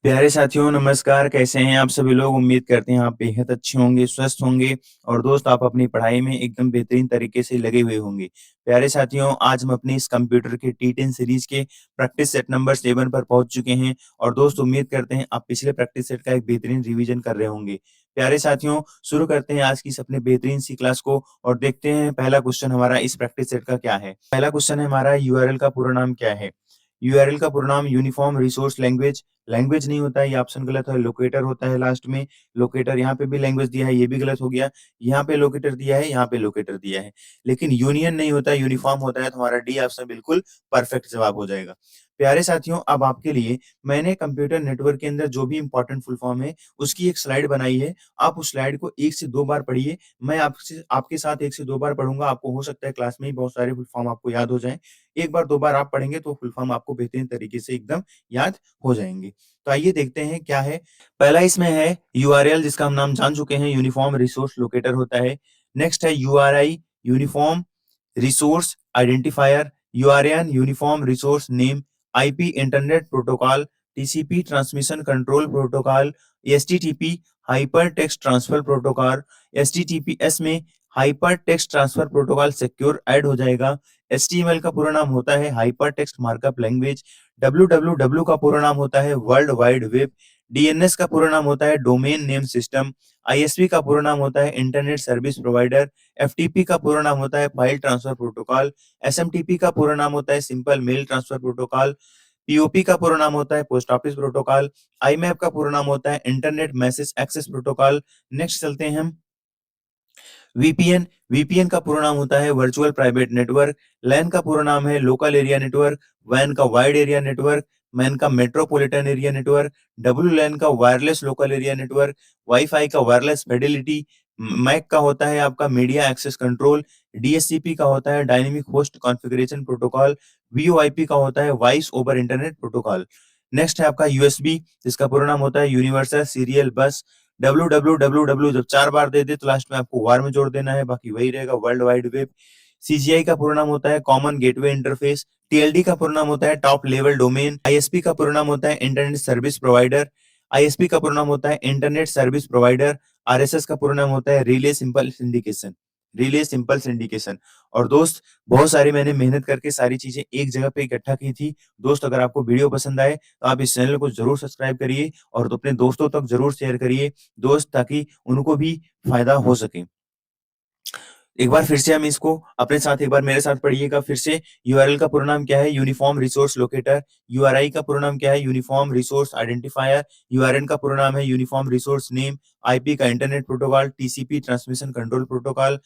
प्यारे साथियों नमस्कार, कैसे हैं आप सभी लोग? उम्मीद करते हैं आप बेहद अच्छे होंगे, स्वस्थ होंगे और दोस्त आप अपनी पढ़ाई में एकदम बेहतरीन तरीके से लगे हुए होंगे। प्यारे साथियों, आज हम अपनी इस कंप्यूटर के T10 सीरीज़ के प्रैक्टिस सेट नंबर 7 पर पहुँच चुके हैं और दोस्त उम्मीद करते हैं आप पिछले प्रैक्टिस सेट का एक बेहतरीन रिवीजन कर रहे होंगे। प्यारे साथियों, शुरू करते हैं आज की इस अपने बेहतरीन सी क्लास को और देखते हैं पहला क्वेश्चन हमारा इस प्रैक्टिस सेट का क्या है। पहला क्वेश्चन है हमारा यूआरएल का पूरा नाम क्या है? यूआरएल का पूरा नाम यूनिफॉर्म रिसोर्स लैंग्वेज लैंग्वेज नहीं होता है, ये ऑप्शन गलत है, लोकेटर होता है लास्ट में। लोकेटर यहाँ पे भी लैंग्वेज दिया है, ये भी गलत हो गया। यहाँ पे लोकेटर दिया है, यहाँ पे लोकेटर दिया है। लेकिन यूनियन नहीं होता है, यूनिफॉर्म होता है, तो हमारा डी ऑप्शन बिल्कुल परफेक्ट जवाब हो जाएगा। प्यारे साथियों, अब आपके लिए मैंने कंप्यूटर नेटवर्क के अंदर जो भी इम्पोर्टेंट फुल फॉर्म है, उसकी एक स्लाइड बनाई है। आप उस स्लाइड को 1 से 2 बार पढ़िए। मैं आपसे आपके साथ 1 से 2 बार पढ़ूँगा, आपको हो सकता है क्लास में ही बहुत सारे फुल फॉर्म आपको याद हो जाएँ। 1 बार 2 बार आप पढ़ेंगे तो फुल फॉर्म आपको बेहतरीन तरीके से एकदम याद हो जाएँगे। तो आइए देखते हैं क्या है। पहला इसमें है यूआरएल जिसका हम नाम जान चुके हैं, यूनिफॉर्म रिसोर्स लोकेटर होता है। नेक्स्ट है URI, uniform resource identifier, URN uniform resource name, IP internet protocol, TCP transmission control protocol, HTTP hyper text transfer protocol, HTTPS में hyper text transfer protocol secure add हो जाएगा। HTML का पूरा नाम होता है hyper text markup language. WWW का पूरा नाम होता है वर्ल्ड वाइड वेब। डीएनएस का पूरा नाम होता है डोमेन नेम सिस्टम। आईएसपी का पूरा नाम होता है इंटरनेट सर्विस प्रोवाइडर। एफटीपी का पूरा नाम होता है फाइल ट्रांसफर प्रोटोकॉल। एसएमटीपी का पूरा नाम होता है simple mail transfer protocol. POP का पूरा नाम होता है पोस्ट ऑफिस प्रोटोकॉल। आईमैप का पूरा नाम होता है internet message access protocol. Next चलते हैं हम वीपीएन। वीपीएन का पूरा नाम होता है वर्चुअल प्राइवेट नेटवर्क। लैन का पूरा नाम है लोकल एरिया नेटवर्क। वैन का वाइड एरिया नेटवर्क। मैन का metropolitan area network. W LAN का wireless local area network. Wifi का वायरलेस फिडेलिटी। मैक का होता है आपका मीडिया एक्सेस कंट्रोल। डीएससीपी का होता है dynamic host configuration protocol. VoIP का होता है voice over internet protocol. Next है आपका यूएसबी जिसका पूरा नाम होता है यूनिवर्सल सीरियल बस। www जब 4 बार दे दे तो लास्ट में आपको वार में जोड़ देना है, बाकी वही रहेगा वर्ल्ड वाइड वेब। सीजीआई का पूरा नाम होता है कॉमन गेटवे इंटरफेस। टीएलडी का पूरा नाम होता है टॉप लेवल डोमेन। आईएसपी का पूरा नाम होता है इंटरनेट सर्विस प्रोवाइडर। आईएसपी का पूरा नाम होता है इंटरनेट सर्विस प्रोवाइडर। आरएसएस का पूरा नाम होता है relay simple syndication. Relay simple syndication. और दोस्त, बहुत सारी मैंने मेहनत करके सारी चीजें एक जगह पे इकट्ठा की थी। दोस्त, अगर आपको वीडियो पसंद आए तो आप इस चैनल को जरूर सब्सक्राइब करिए और तो अपने दोस्तों तक जरूर शेयर करिए दोस्त, ताकि उनको भी फायदा हो सके। एक बार फिर से हम इसको अपने साथ एक बार मेरे साथ पढ़िएगा फिर से। यूआरएल का पूरा नाम क्या है? Uniform resource locator. यूआरआई का पूरा नाम क्या है? Uniform resource identifier. यूआरएन का पूरा नाम है यूनिफॉर्म रिसोर्स नेम। आईपी का internet protocol. TCP transmission control protocol.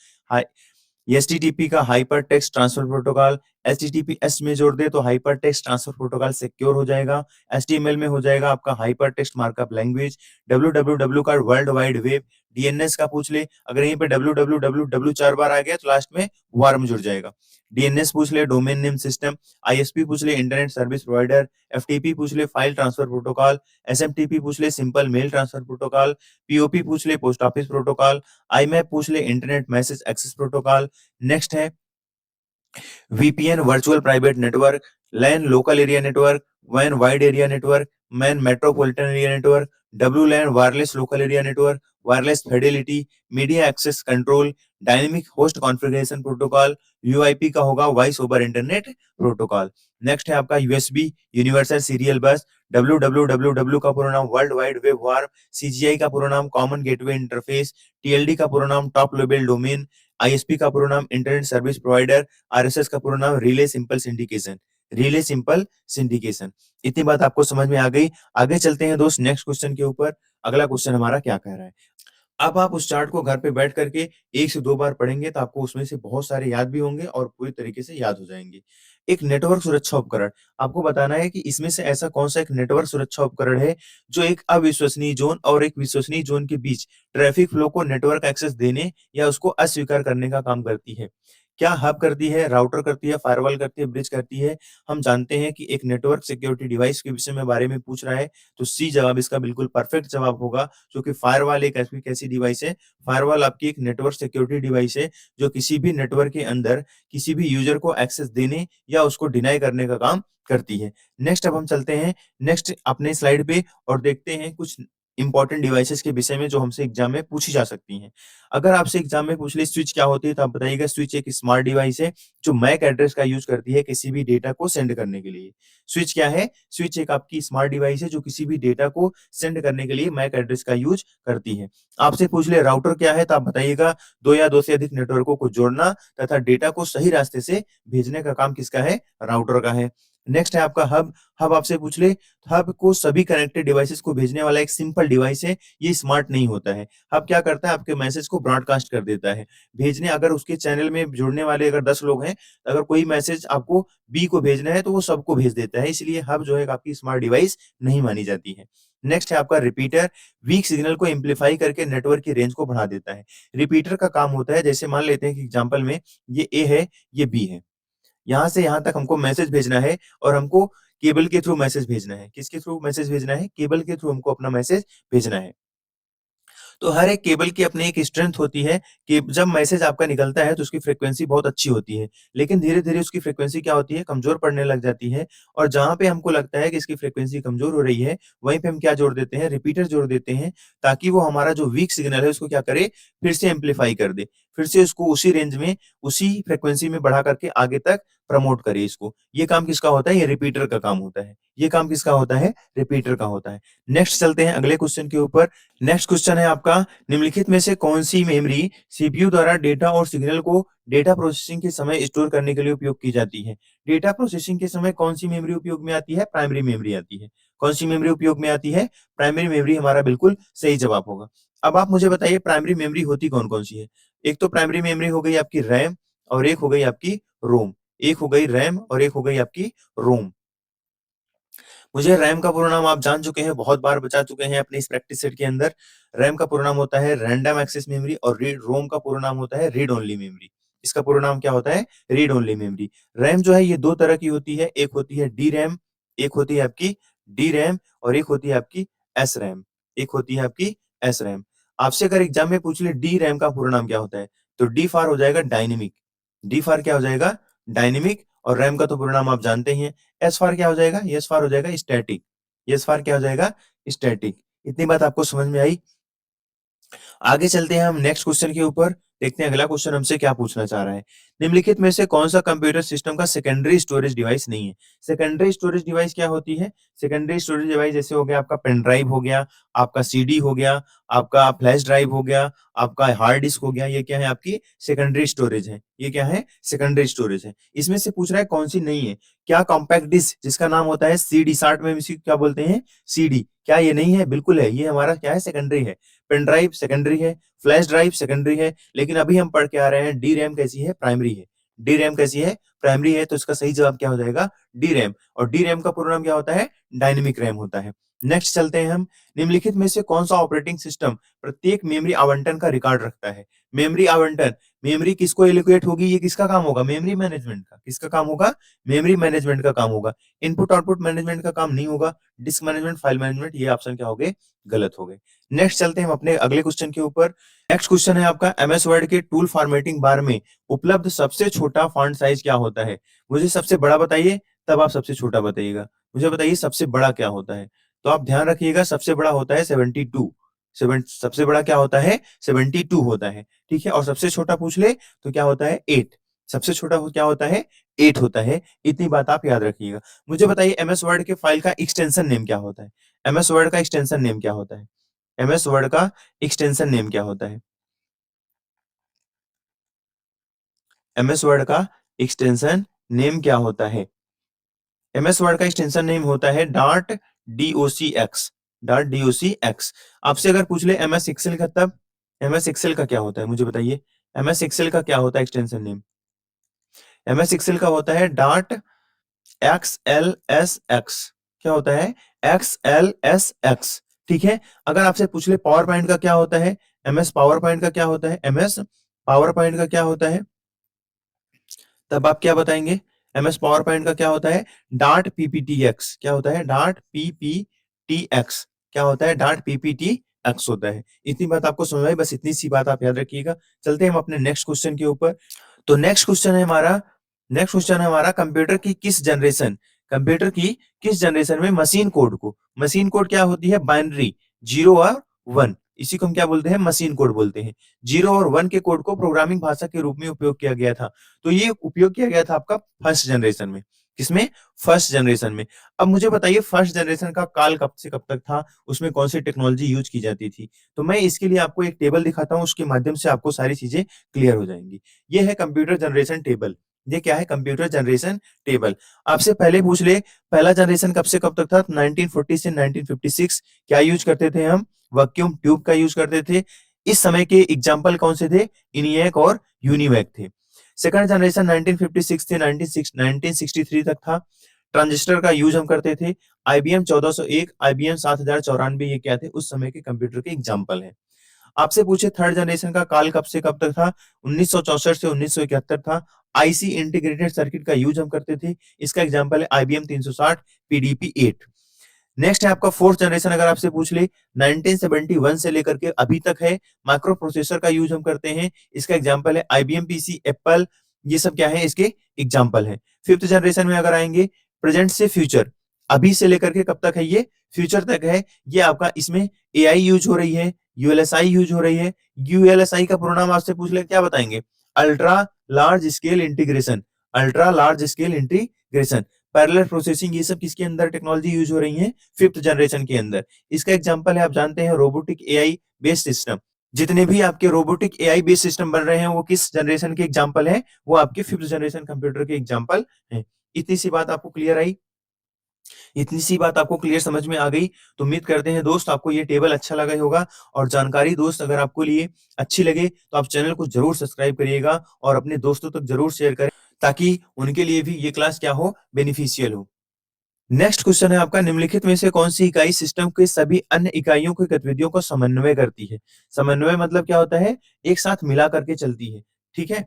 HTTP का hyper text transfer protocol. HTTPS में जोड़ दे तो hyper text transfer protocol secure हो जाएगा। एचटीएमएल में हो जाएगा आपका hyper text markup language. WWW का वर्ल्ड वाइड वेब। डीएनएस का पूछ ले, अगर यहीं पे www 4 बार आ गया तो लास्ट में वार में जुड़ जाएगा। डीएनएस पूछ ले डोमेन नेम सिस्टम। आईएसपी पूछ ले इंटरनेट सर्विस प्रोवाइडर। एफटीपी पूछ ले फाइल ट्रांसफर प्रोटोकॉल। एसएमटीपी पूछ ले simple mail transfer protocol. POP पूछ ले पोस्ट ऑफिस प्रोटोकॉल। आईमैप पूछ ले internet message access protocol. Next है VPN virtual private network. LAN local area network. वैन wide area network. MAN metropolitan area network. W LAN wireless local area network. Wireless fidelity. Media access control. Dynamic host configuration protocol. UIP का होगा voice over internet protocol. Next है आपका USB universal serial bus. www का पूरा नाम world wide web warm. CGI का पूरा नाम कॉमन गेटवे इंटरफेस। टीएलडी का पूरा नाम टॉप लेवल डोमेन। आईएसपी का पूरा नाम इंटरनेट सर्विस प्रोवाइडर। आरएसएस का पूरा नाम relay simple syndication. Relay simple syndication. इतनी बात आपको समझ में आ गई। आगे चलते हैं दोस्त नेक्स्ट क्वेश्चन के ऊपर। अगला क्वेश्चन हमारा क्या कह रहा है? अब आप उस चार्ट को घर पे बैठ करके 1 से 2 बार पढ़ेंगे तो आपको उसमें से बहुत सारे याद भी होंगे और पूरी तरीके से याद हो जाएँगे। एक नेटवर्क सुरक्षा उपकरण, आपको बताना है कि इसमें से ऐसा कौन-सा एक नेटवर्क सुरक्षा उपकरण है जो एक अविश्वसनीय ज़ोन और एक विश्वसनीय ज़ोन के बीच ट्रैफिक फ्लो को नेटवर्क एक्सेस देने या उसको अस्वीकार करने का काम करती है। क्या हब करती है, राउटर करती है, फायरवॉल करती है, ब्रिज करती है? हम जानते हैं कि एक नेटवर्क सिक्योरिटी डिवाइस के विषय में बारे में पूछ रहा है, तो सी जवाब इसका बिल्कुल परफेक्ट जवाब होगा, क्योंकि फायरवॉल एक ऐसी कैसी डिवाइस है, फायरवॉल आपकी एक नेटवर्क सिक्योरिटी डिवाइस है, जो किसी भी नेटवर्क के अंदर किसी भी यूज़र को एक्सेस देने या उसको डिनाई करने का काम करती है। नेक्स्ट अब हम चलते हैं नेक्स्ट अपने स्लाइड पे और देखते हैं कुछ इंपॉर्टेंट डिवाइसेज़ के विषय में जो हमसे एग्ज़ाम में पूछी जा सकती हैं। अगर आपसे एग्ज़ाम में पूछ ले स्विच क्या होती है, तो आप बताइएगा स्विच एक स्मार्ट डिवाइस है, जो मैक एड्रेस का यूज़ करती है किसी भी डेटा को सेंड करने के लिए। स्विच क्या है? स्विच एक आपकी स्मार्ट डिवाइस है जो किसी भी डेटा को सेंड करने के लिए मैक एड्रेस का यूज़ करती है। आपसे पूछ ले राउटर क्या है? तो आप बताइएगा 2 या 2 से अधिक नेटवर्कों को जोड़ना तथा डेटा को सही रास्ते से भेजने का काम किसका है? राउटर का है। नेक्स्ट है आपका हब। हब आपसे पूछ ले, हब को सभी कनेक्टेड डिवाइसेज़ को भेजने वाला एक सिंपल डिवाइस है, ये स्मार्ट नहीं होता है। हब क्या करता है? आपके मैसेज को ब्रॉडकास्ट कर देता है। भेजने अगर उसके चैनल में जुड़ने वाले अगर 10 लोग हैं, अगर कोई मैसेज आपको बी को भेजना है, तो वो सबको भेज देता है। इसलिए हब जो है आपकी स्मार्ट डिवाइस नहीं मानी जाती है। नेक्स्ट है आपका रिपीटर, वीक सिग्नल को एम्प्लीफाई करके नेटवर्क की रेंज को बढ़ा देता है। रिपीटर का काम होता है, जैसे मान लेते हैं कि एग्जांपल में ये ए है, ये बी है। यहाँ से यहाँ तक हमको मैसेज भेजना है और हमको केबल के थ्रू मैसेज भेजना है। किसके थ्रू मैसेज भेजना है? केबल के थ्रू हमको अपना मैसेज भेजना है। तो हर एक केबल की अपनी एक स्ट्रेंथ होती है कि जब मैसेज आपका निकलता है तो उसकी फ्रीक्वेंसी बहुत अच्छी होती है। लेकिन धीरे-धीरे उसकी फ्रीक्वेंसी क्या होती है? कमज़ोर पड़ने लग जाती है और जहाँ पे हमको लगता है कि इसकी फ्रीक्वेंसी कमज़ोर हो रही है, वहीं पे हम क्या जोड़ देते हैं? रिपीटर जोड़ देते हैं, ताकि वो हमारा जो वीक सिग्नल है उसको क्या करे? फिर से एम्प्लीफाई कर दे। फिर से उसको उसी रेंज में, उसी फ्रीक्वेंसी में बढ़ा करके आगे तक प्रमोट करे इसको। ये काम किसका होता है? ये रिपीटर का काम होता है। ये काम किसका होता है? रिपीटर का होता है। नेक्स्ट चलते हैं अगले क्वेश्चन के ऊपर। नेक्स्ट क्वेश्चन है आपका, निम्नलिखित में से कौन-सी मेमोरी सीपीयू द्वारा डेटा और सिग्नल को डेटा प्रोसेसिंग के समय स्टोर करने के लिए उपयोग की जाती है? डेटा प्रोसेसिंग के समय कौन-सी मेमोरी उपयोग में आती है? प्राइमरी मेमोरी आती है। कौन-सी मेमोरी उपयोग में आती है? प्राइमरी मेमोरी हमारा बिल्कुल सही जवाब होगा। अब आप मुझे बताइए प्राइमरी मेमोरी होती कौन-कौन सी है? एक तो प्राइमरी मेमोरी हो गई आपकी रैम और एक हो गई आपकी रोम। एक हो गई रैम और एक हो गई आपकी रोम। मुझे रैम का पूरा नाम आप जान चुके हैं, बहुत बार बता चुके हैं अपने इस प्रैक्टिस सेट के अंदर। रैम का पूरा नाम होता है रैंडम एक्सेस मेमोरी और रीड रोम का पूरा नाम होता है रीड ओनली मेमोरी। इसका पूरा नाम क्या होता है? Read only memory. रैम जो है ये 2 तरह की होती है, एक होती है डीरैम, एक होती है आपकी डीरैम और एक होती है आपकी एसरैम। एक होती है आपकी एसरैम। आपसे अगर एग्ज़ाम में पूछ ले डीरैम का पूरा नाम क्या होता है? तो डी फॉर हो जाएगा डायनेमिक। डी फॉर क्या हो जाएगा? डायनेमिक और रैम का तो पूरा नाम आप जानते ही हैं। एस फॉर क्या हो जाएगा? एस फॉर हो जाएगा स्टैटिक। एस फॉर क्या हो जाएगा? स्टैटिक। इतनी बात आपको समझ में आई? आगे चलते हैं हम नेक्स्ट क्वेश्चन के ऊपर, देखते हैं अगला क्वेश्चन हमसे क्या पूछना चाह रहा है। निम्नलिखित में से कौन-सा कंप्यूटर सिस्टम का सेकेंडरी स्टोरेज डिवाइस नहीं है? सेकेंडरी स्टोरेज डिवाइस क्या होती है? सेकेंडरी स्टोरेज डिवाइस जैसे हो गया आपका पेन ड्राइव हो गया, आपका सीडी हो गया, आपका फ्लैश ड्राइव हो गया, आपका हार्ड डिस्क हो गया, ये क्या है आपकी सेकेंडरी स्टोरेज है। ये क्या है? सेकेंडरी स्टोरेज है। इसमें से पूछ रहा है कौन-सी नहीं है? क्या कॉम्पैक्ट डिस्क जिसका नाम होता है सीडी, शॉर्ट में इसे क्या बोलते हैं? सीडी। क्या ये नहीं है? बिल्कुल है। ये हमारा क्या है? सेकेंडरी है। पेन ड्राइव सेकेंडरी है, फ्लैश ड्राइव सेकेंडरी है, लेकिन अभी हम पढ़ के आ रहे हैं डी रैम कैसी है? प्राइमरी है। डी रैम कैसी है? प्राइमरी है, तो इसका सही जवाब क्या हो जाएगा? डी रैम और डी रैम का पूरा नाम क्या होता है? डायनेमिक रैम होता है। नेक्स्ट चलते हैं हम, निम्नलिखित में से कौन-सा ऑपरेटिंग सिस्टम प्रत्येक मेमोरी आवंटन का रिकॉर्ड रखता है? मेमोरी आवंटन, मेमोरी किसको एलोकेट होगी? ये किसका काम होगा? मेमोरी मैनेजमेंट का। किसका काम होगा? मेमोरी मैनेजमेंट का काम होगा। इनपुट-आउटपुट मैनेजमेंट का काम नहीं होगा। डिस्क मैनेजमेंट, फाइल मैनेजमेंट, ये ऑप्शन क्या हो गए? गलत हो गए। नेक्स्ट चलते हैं हम अपने अगले क्वेश्चन के ऊपर। नेक्स्ट क्वेश्चन है आपका, एमएस वर्ड के टूल फॉर्मेटिंग बार में उपलब्ध सबसे छोटा फॉन्ट साइज क्या होता है? मुझे सबसे बड़ा बताइए, तब आप सबसे छोटा बताइएगा। मुझे बताइए सबसे बड़ा क्या होता है? तो आप ध्यान रखिएगा सबसे बड़ा होता है 72। सबसे बड़ा क्या होता है? 72 होता है, ठीक है? और सबसे छोटा पूछ ले तो क्या होता है? 8। सबसे छोटा क्या होता है? 8 होता है। इतनी बात आप याद रखिएगा। मुझे बताइए एमएस वर्ड के फाइल का एक्सटेंशन नेम क्या होता है? एमएस वर्ड का एक्सटेंशन नेम क्या होता है? एमएस वर्ड का एक्सटेंशन नेम क्या होता है? एमएस वर्ड का एक्सटेंशन नेम क्या होता है? एमएस वर्ड का एक्सटेंशन नेम होता है डॉट डॉक्स। Dot docx. आपसे अगर पूछ ले एमएस एक्सेल का, तब एमएस एक्सेल का क्या होता है? मुझे बताइए एमएस एक्सेल का क्या होता है एक्सटेंशन नेम? एमएस एक्सेल का होता है डॉट XLSX। क्या होता है? XLSX, ठीक है? अगर आपसे पूछ ले पावर पॉइंट का क्या होता है? एमएस पावर पॉइंट का क्या होता है? एमएस पावर पॉइंट का क्या होता है? तब आप क्या बताएँगे? एमएस पावर पॉइंट का क्या होता है? डार्ट पीपीटीएक्स क्या होता है? डार्ट पीपीटीएक्स क्या होता है? डार्ट पीपीटीएक्स होता है। इतनी बात आपको समझ में आई, बस इतनी सी बात आप याद रखिएगा। चलते हैं हम अपने नेक्स्ट क्वेश्चन के ऊपर। तो नेक्स्ट क्वेश्चन है हमारा कंप्यूटर की किस जनरेशन में मशीन कोड क्या होती है? बाइनरी 0 और 1 इसी को हम क्या बोलते हैं? मशीन कोड बोलते हैं। 0 और 1 के कोड को प्रोग्रामिंग भाषा के रूप में उपयोग किया गया था। तो ये उपयोग किया गया था आपका फर्स्ट जनरेशन में। किसमें? फर्स्ट जनरेशन में। अब मुझे बताइए फर्स्ट जनरेशन का काल कब से कब तक था? उसमें कौन सी टेक्नोलॉजी यूज़ की जाती थी? तो मैं इसके लिए आपको एक टेबल दिखाता हूँ, उसके माध्यम से आपको सारी चीज़ें क्लियर हो जाएँगी। ये है कंप्यूटर जनरेशन टेबल। ये क्या है? Computer generation table. आपसे पहले पूछ ले पहला जनरेशन कब से कब तक था? 1940 से 1956 क्या यूज़ करते थे हम? वैक्यूम ट्यूब का यूज़ करते थे। इस समय के एग्जाम्पल कौन से थे? ENIAC और UNIVAC थे। सेकंड जनरेशन 1956 से 1963 तक था। ट्रांजिस्टर का यूज़ हम करते थे। IBM 1401, IBM 7094 ये क्या थे? उस समय के कंप्यूटर के एग्जाम्पल हैं। आपसे पूछे थर्ड जनरेशन का काल कब से कब तक था? 1964 से 1971 था। आईसी इंटीग्रेटेड सर्किट का यूज़ हम करते थे। इसका एग्जाम्पल है IBM 360, PDP 8। नेक्स्ट है आपका फोर्थ जनरेशन अगर आपसे पूछ ले 1971 से लेकर के अभी तक है। माइक्रो प्रोसेसर का यूज हम करते हैं। इसका एग्जांपल है IBM PC, एप्पल, ये सब क्या है? इसके एग्जांपल है। फिफ्थ जनरेशन में अगर आएंगे प्रेजेंट से फ्यूचर, अभी से लेकर के कब तक है? ये फ्यूचर तक है। ये आपका इसमें AI यूज हो रही है, ULSI यूज हो रही है। ULSI का पूरा नाम आपसे पूछ ले क्या बताएंगे? Ultra large scale integration. Ultra large scale integration, parallel processing, ये सब किसके अंदर टेक्नोलॉजी यूज हो रही है? फिफ्थ जनरेशन के अंदर। इसका एग्जांपल है आप जानते हैं रोबोटिक AI बेस्ड सिस्टम। जितने भी आपके रोबोटिक AI बेस्ड सिस्टम बन रहे हैं वो किस जनरेशन के एग्जांपल हैं? वो आपके फिफ्थ जनरेशन कंप्यूटर के एग्जांपल हैं। इतनी सी बात आपको क्लियर आई? इतनी सी बात आपको क्लियर समझ में आ गई? तो उम्मीद करते हैं दोस्त आपको ये टेबल अच्छा लगा ही होगा और जानकारी दोस्त अगर आपको लिए अच्छी लगे तो आप चैनल को जरूर सब्सक्राइब करिएगा और अपने दोस्तों तक जरूर शेयर करें ताकि उनके लिए भी ये क्लास क्या हो? बेनिफिशियल हो। नेक्स्ट क्वेश्चन है आपका निम्नलिखित में से कौन सी इकाई सिस्टम के सभी अन्य इकाइयों की गतिविधियों को समन्वय करती है? समन्वय मतलब क्या होता है? एक साथ मिला करके चलती है। ठीक है?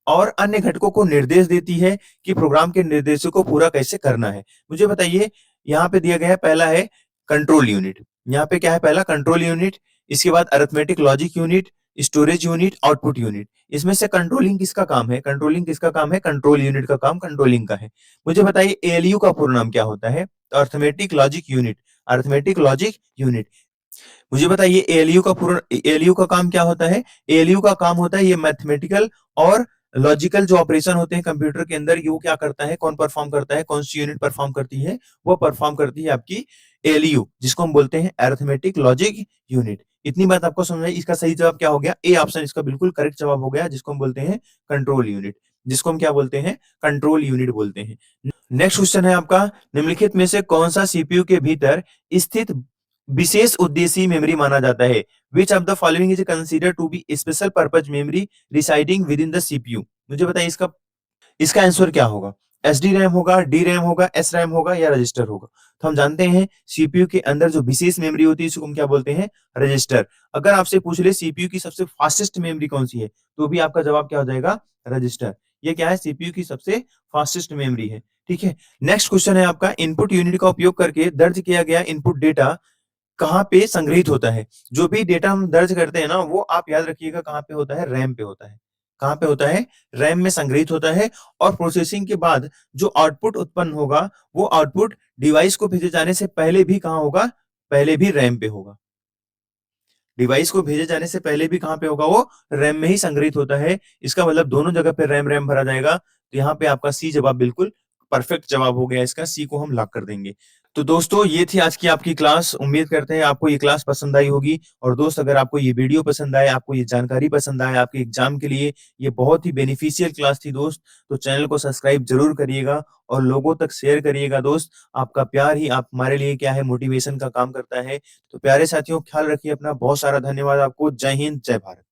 और अन्य घटकों को निर्देश देती है कि प्रोग्राम के निर्देशों को पूरा कैसे करना है। मुझे बताइए यहाँ पे दिया गया है पहला है कंट्रोल यूनिट। यहाँ पे क्या है? पहला कंट्रोल यूनिट, इसके बाद arithmetic logic unit, storage unit, output unit. इसमें से कंट्रोलिंग किसका काम है? कंट्रोलिंग किसका काम है? कंट्रोल यूनिट का काम कंट्रोलिंग का है। मुझे बताइए ALU का पूर्ण नाम क्या होता है? Arithmetic logic unit. Arithmetic logic unit. मुझे बताइए ALU का काम क्या होता है? ALU का काम होता है ये मैथमेटिकल और लॉजिकल जो ऑपरेशन होते हैं कंप्यूटर के अंदर, ये वो क्या करता है? कौन परफॉर्म करता है? कौन सी यूनिट परफॉर्म करती है? वो परफॉर्म करती है आपकी ALU, जिसको हम बोलते हैं अरिथमेटिक लॉजिक यूनिट। इतनी बात आपको समझ आई? इसका सही जवाब क्या हो गया? ए ऑप्शन इसका बिल्कुल करेक्ट जवाब हो गया, जिसको हम बोलते हैं कंट्रोल यूनिट। जिसको हम क्या बोलते हैं? कंट्रोल यूनिट बोलते हैं। नेक्स्ट क्वेश्चन है आपका निम्नलिखित में से कौन सा CPU के भीतर स्थित विशेष उद्देश्य मेमोरी माना जाता है? Which of the following is consider to be special purpose memory residing with in the CPU? मुझे बताइए इसका इसका आंसर क्या होगा? SD रैम होगा, D रैम होगा, S रैम होगा या रजिस्टर होगा? तो हम जानते हैं CPU के अंदर जो विशेष मेमोरी होती है इसको हम क्या बोलते हैं? रजिस्टर। अगर आपसे पूछ ले CPU की सबसे फास्टेस्ट मेमोरी कौन सी है, तो भी आपका जवाब क्या हो जाएगा? रजिस्टर। ये क्या है? CPU की सबसे फास्टेस्ट मेमोरी है। ठीक है? नेक्स्ट क्वेश्चन है आपका इनपुट यूनिट का उपयोग करके दर्ज किया गया इनपुट डेटा कहाँ पे संग्रहित होता है? जो भी डेटा हम दर्ज करते हैं ना, वो आप याद रखिएगा कहाँ पे होता है? रैम पे होता है। कहाँ पे होता है? रैम में संग्रहित होता है और प्रोसेसिंग के बाद जो आउटपुट उत्पन्न होगा, वो आउटपुट डिवाइस को भेजे जाने से पहले भी कहाँ होगा? पहले भी रैम पे होगा। डिवाइस को भेजे जाने से पहले भी कहाँ पे होगा? वो रैम में ही संग्रहित होता है। इसका मतलब दोनों जगह पे रैम रैम भरा जाएगा। तो यहाँ पे आपका सी जवाब बिल्कुल परफेक्ट जवाब हो गया इसका, सी को हम लॉक कर देंगे। तो दोस्तों ये थी आज की आपकी क्लास। उम्मीद करते हैं आपको ये क्लास पसंद आई होगी और दोस्त अगर आपको ये वीडियो पसंद आए, आपको ये जानकारी पसंद आए, आपके एग्जाम के लिए ये बहुत ही बेनिफिशियल क्लास थी दोस्त, तो चैनल को सब्सक्राइब जरूर करिएगा और लोगों तक शेयर करिएगा दोस्त। आपका प्यार ही आप हमारे लिए क्या है? मोटिवेशन का काम करता है। तो प्यारे साथियों ख्याल रखिए अपना। बहुत सारा धन्यवाद आपको। जय हिंद, जय भारत।